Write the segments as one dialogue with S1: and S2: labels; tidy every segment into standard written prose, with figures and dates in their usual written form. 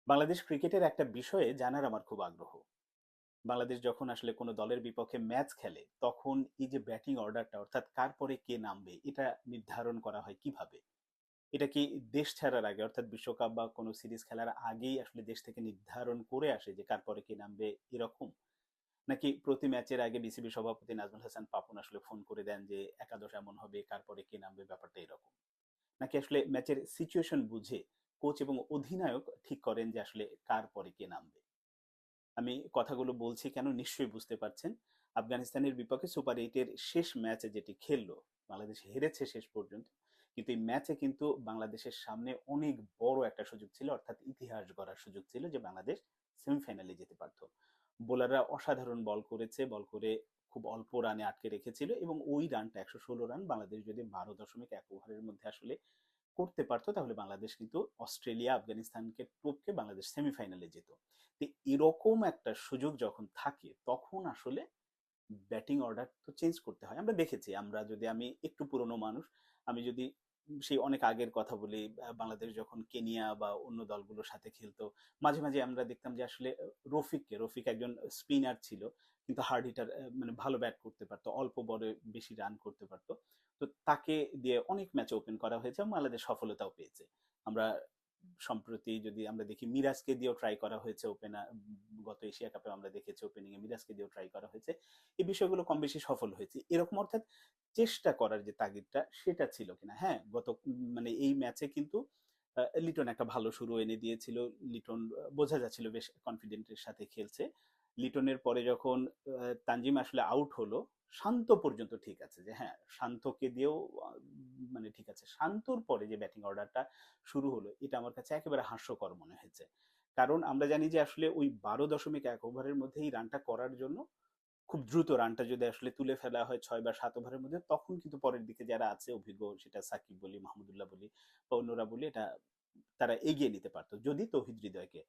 S1: বাংলাদেশ ক্রিকেটের একটা বিষয়ে জানার আমার খুব আগ্রহ। বাংলাদেশ যখন আসলে কোনো দলের বিপক্ষে ম্যাচ খেলে, তখন এই যে ব্যাটিং অর্ডারটা অর্থাৎ কার পরে কে নামবে, এটা নির্ধারণ করা হয় কিভাবে? এটা কি দেশ ছাড়ার আগে অর্থাৎ বিশ্বকাপ বা কোনো সিরিজ খেলার আগেই আসলে দেশ থেকে নির্ধারণ করে আসে যে কার পরে কে নামবে এরকম? নাকি প্রতি ম্যাচের আগে বিসিবি সভাপতি নাজমুল হাসান পাপন আসলে ফোন করে দেন যে একাদশ এমন হবে, কার পরে কে নামবে, ব্যাপারটা এরকম? নাকি আসলে ম্যাচের সিচুয়েশন বুঝে কোচ এবং অধিনায়ক ঠিক করেন যে আসলে কার পরে কে নামবে? আমি কথাগুলো বলছি কেন নিশ্চয়ই বুঝতে পারছেন। আফগানিস্তানের বিপক্ষে সুপার এইটের শেষ ম্যাচে যেটি খেললো, বাংলাদেশ হেরেছে শেষ পর্যন্ত, কিন্তু এই ম্যাচে কিন্তু বাংলাদেশের সামনে অনেক বড় একটা সুযোগ ছিল, অর্থাৎ ইতিহাস গড়ার সুযোগ ছিল যে বাংলাদেশ সেমিফাইনালে যেতে পারত। বোলাররা অসাধারণ বল করেছে, বল করে খুব অল্প রানে আটকে রেখেছিল এবং ওই রানটা ১১৬ রান বাংলাদেশ যদি ১২.১ ওভারের মধ্যে আসলে করতে পারতো, তাহলে বাংলাদেশ কিন্তু অস্ট্রেলিয়া আফগানিস্তানকে টপকে বাংলাদেশ সেমিফাইনালে যেত। তো এরকম একটা সুযোগ যখন থাকে, তখন আসলে ব্যাটিং অর্ডার তো চেঞ্জ করতে হয়। আমরা দেখেছি, আমি একটু পুরনো মানুষ, আমি যদি সেই অনেক আগের কথা বলি, বাংলাদেশ যখন কেনিয়া বা অন্য দলগুলোর সাথে খেলতো, মাঝে মাঝে আমরা দেখতাম যে আসলে রফিক একজন স্পিনার ছিল, কিন্তু হার্ড হিটার, মানে ভালো ব্যাট করতে পারতো, অল্প বলে বেশি রান করতে পারতো। তো তাকে দিয়ে অনেক ম্যাচ ওপেন করা হয়েছে এবং বাংলাদেশ সফলতাও পেয়েছে। আমরা সম্প্রতি যদি আমরা দেখি, মিরাজকে দিয়েও ট্রাই করা হয়েছে ওপেনার। গত এশিয়া কাপে আমরা দেখেছি ওপেনিং এ মিরাজকে দিয়েও ট্রাই করা হয়েছে। এই বিষয়গুলো কম বেশি সফল হয়েছে এরকম, অর্থাৎ চেষ্টা করার যে তাগিদটা সেটা ছিল কিনা। হ্যাঁ, মানে এই ম্যাচে কিন্তু লিটন একটা ভালো শুরু এনে দিয়েছিল। লিটন বোঝা যাচ্ছিল বেশ কনফিডেন্টের সাথে খেলছে। লিটনের পরে যখন তানজিম আসলে আউট হলো, শান্ত পর্যন্ত ঠিক আছে, যে হ্যাঁ শান্তকে দিয়েও মানে ঠিক আছে। শান্তর পরে যে ব্যাটিং অর্ডারটা শুরু হলো, এটা আমার কাছে একেবারে হাস্যকর মনে হয়েছে। কারণ আমরা জানি যে আসলে ওই ১২.১ ওভারের মধ্যে এই রানটা করার জন্য খুব দ্রুত রানটা যদি আসলে তুলে ফেলা হয় ৬ বা ৭ ওভারের মধ্যে, তখন কিন্তু পরের দিকে যারা আছে অভিজ্ঞ, সেটা সাকিব বলি, মাহমুদুল্লাহ বলি বা অন্যরা বলি, এটা তারা এগিয়ে নিতে পারতো যদি তৌহিদ হৃদয়কে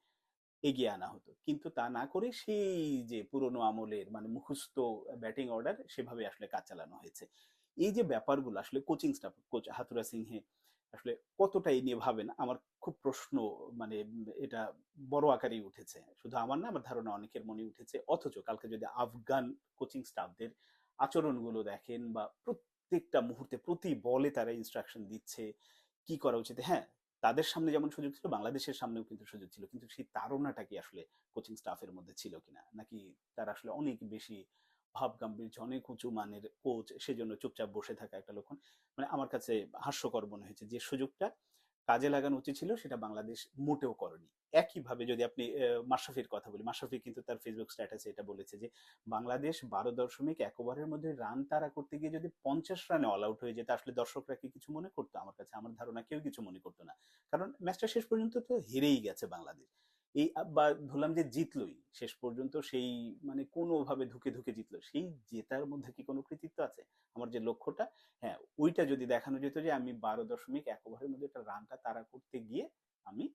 S1: এগিয়ে আনা হতো। কিন্তু তা না করে সেই যে পুরোনো আমলের মানে মুখস্থ ব্যাটিং অর্ডার, সেভাবে আসলে কাজ চালানো হয়েছে। এই যে ব্যাপারগুলো আসলে কোচিং স্টাফ, কোচ হাথুরা সিংহে আসলে কতটা এই নিয়ে ভাবেন, আমার খুব প্রশ্ন। মানে এটা বড় আকারেই উঠেছে, শুধু আমার না, আমার ধারণা অনেকের মনে উঠেছে। অথচ কালকে যদি আফগান কোচিং স্টাফদের আচরণগুলো দেখেন, বা প্রত্যেকটা মুহূর্তে প্রতি বলে তারা ইনস্ট্রাকশন দিচ্ছে কি করা উচিত। হ্যাঁ, তাদের সামনে যেমন সুযোগ ছিল, বাংলাদেশের সামনেও কিন্তু সুযোগ ছিল, কিন্তু সেই তাড়নাটা কি আসলে কোচিং স্টাফের মধ্যে ছিল কিনা, নাকি তারা আসলে অনেক বেশি ভাব গাম্ভীর্য, অনেক উঁচু মানের কোচ, সেজন্য চুপচাপ বসে থাকা একটা লক্ষণ। মানে আমার কাছে হাস্যকর মনে হয়েছে যে সুযোগটা কাজে লাগানো উচিত ছিল, সেটা বাংলাদেশ মোটেও করেনি। একইভাবে যদি আপনি মাশরাফির কথা বলি, মাশরাফি কিন্তু তার ফেসবুক স্ট্যাটাসে এটা বলেছে যে বাংলাদেশ ১২.১ ওভারের মধ্যে রান তাড়া করতে গিয়ে যদি ৫০ রানে অল আউট হয়ে যেত, আসলে দর্শকরা কি কিছু মনে করতো? আমার কাছে, আমার ধারণা কেউ কিছু মনে করতো না। কারণ ম্যাচটা শেষ পর্যন্ত তো হেরেই গেছে বাংলাদেশ। এই বা ধরলাম যে জিতলই শেষ পর্যন্ত, সেই মানে কোনোভাবে ধুকে ধুকে জিতলো, সেই জেতার মধ্যে কি কোনো কৃতিত্ব আছে? আমার যে লক্ষ্যটা, হ্যাঁ ওইটা যদি দেখানো যেত যে আমি ১২.১ ওভারের মধ্যে একটা রানটা তাড়া করতে গিয়ে আমি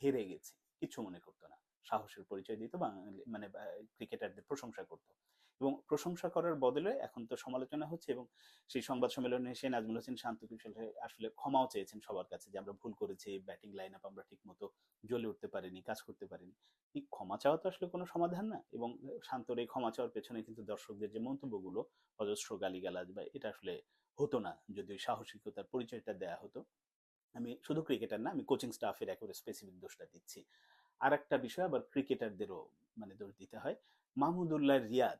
S1: হেরে গেছি, কিছু মনে করতো না। সাহসের পরিচয় দিত, বাঙালি মানে ক্রিকেটারদের প্রশংসা করতো। এবং প্রশংসা করার বদলে এখন তো সমালোচনা হচ্ছে, এবং সেই সংবাদ সম্মেলনে এসে নাজমুল হোসেন শান্ত আসলে আসলে ক্ষমাও চেয়েছেন সবার কাছে যে আমরা ভুল করেছি, ব্যাটিং লাইন আপ আমরা ঠিক মতো জ্বলে উঠতে পারিনি, কাজ করতে পারিনি। এই ক্ষমা চাওয়া তো আসলে কোনো সমাধান না। এবং শান্তর এই ক্ষমা চাওয়ার পেছনে কিন্তু দর্শকদের যে মন্তব্যগুলো, অজস্র গালিগালাজ, বা এটা আসলে হতো না যদি ওই সাহসিকতার পরিচয়টা দেয়া হতো। আমি শুধু ক্রিকেটার না, আমি কোচিং স্টাফের একেবারে স্পেসিফিক দোষটা দিচ্ছি। আর একটা বিষয় আবার ক্রিকেটারদেরও মানে দোষ দিতে হয়। মাহমুদুল্লাহ রিয়াদ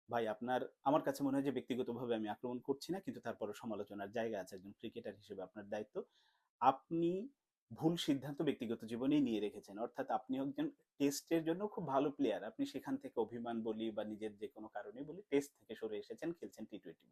S1: ভাই, আপনার আমার কাছে মনে হয় যে ব্যক্তিগতভাবে আমি আক্রমণ করছি না, কিন্তু তারপরে সমালোচনার জায়গা আছে। একজন ক্রিকেটার হিসেবে আপনার দায়িত্ব। আপনি ভুল সিদ্ধান্ত ব্যক্তিগত জীবনেই নিয়ে রেখেছেন, অর্থাৎ আপনি একজন টেস্টের জন্য খুব ভালো প্লেয়ার, আপনি সেখান থেকে অভিমান বলি বা নিজের যে কোনো কারণে বলি টেস্ট থেকে সরে এসেছেন, খেলছেন টি-টোয়েন্টি।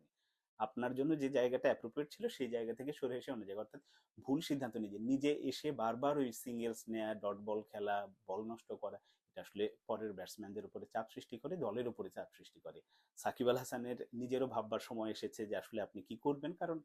S1: আপনার জন্য যে জায়গাটা অ্যাপ্রোপ্রিয়েট ছিল, সেই জায়গা থেকে সরে এসে অন্য জায়গায়, অর্থাৎ ভুল সিদ্ধান্ত নিজে নিজে এসে বারবার ওই সিঙ্গেলস নেয়া, ডট বল খেলা, বল নষ্ট করা, এটা আসলে পরের ব্যাটসম্যানদের উপরে চাপ সৃষ্টি করে, দলের উপরে চাপ সৃষ্টি করে। সাকিব আল হাসানের নিজেরও ভাববার সময় এসেছে যে আসলে আপনি কি করবেন, কারণ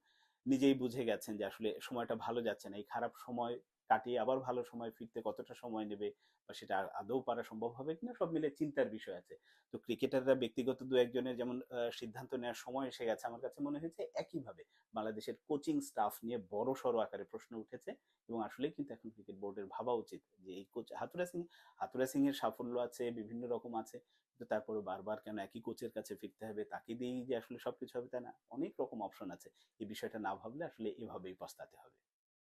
S1: নিজেই বুঝে গেছেন যে আসলে সময়টা ভালো যাচ্ছে না, এই খারাপ সময় কাটিয়ে আবার ভালো সময় ফিরতে কতটা সময় নেবে বা সেটা আদৌ পারা সম্ভব হবে কিনা সব মিলে চিন্তার বিষয় আছে। তো ক্রিকেটাররা ব্যক্তিগত দু একজনের যেমন সিদ্ধান্ত নেওয়ার সময় এসে গেছে, আমার কাছে মনে হয়েছে একইভাবে বাংলাদেশের কোচিং স্টাফ নিয়ে বড়সড় আকারে প্রশ্ন উঠেছে এবং আসলেই কিন্তু এখন ক্রিকেট বোর্ডের ভাবা উচিত যে এই কোচ হাথুরা সিং এর সাফল্য আছে, বিভিন্ন রকম আছে, কিন্তু তারপরে বারবার কেন একই কোচের কাছে ফিরতে হবে, তাকে দিয়েই যে আসলে সবকিছু হবে তা না, অনেক রকম অপশন আছে। এই বিষয়টা না ভাবলে আসলে এভাবেই পস্তাতে হবে।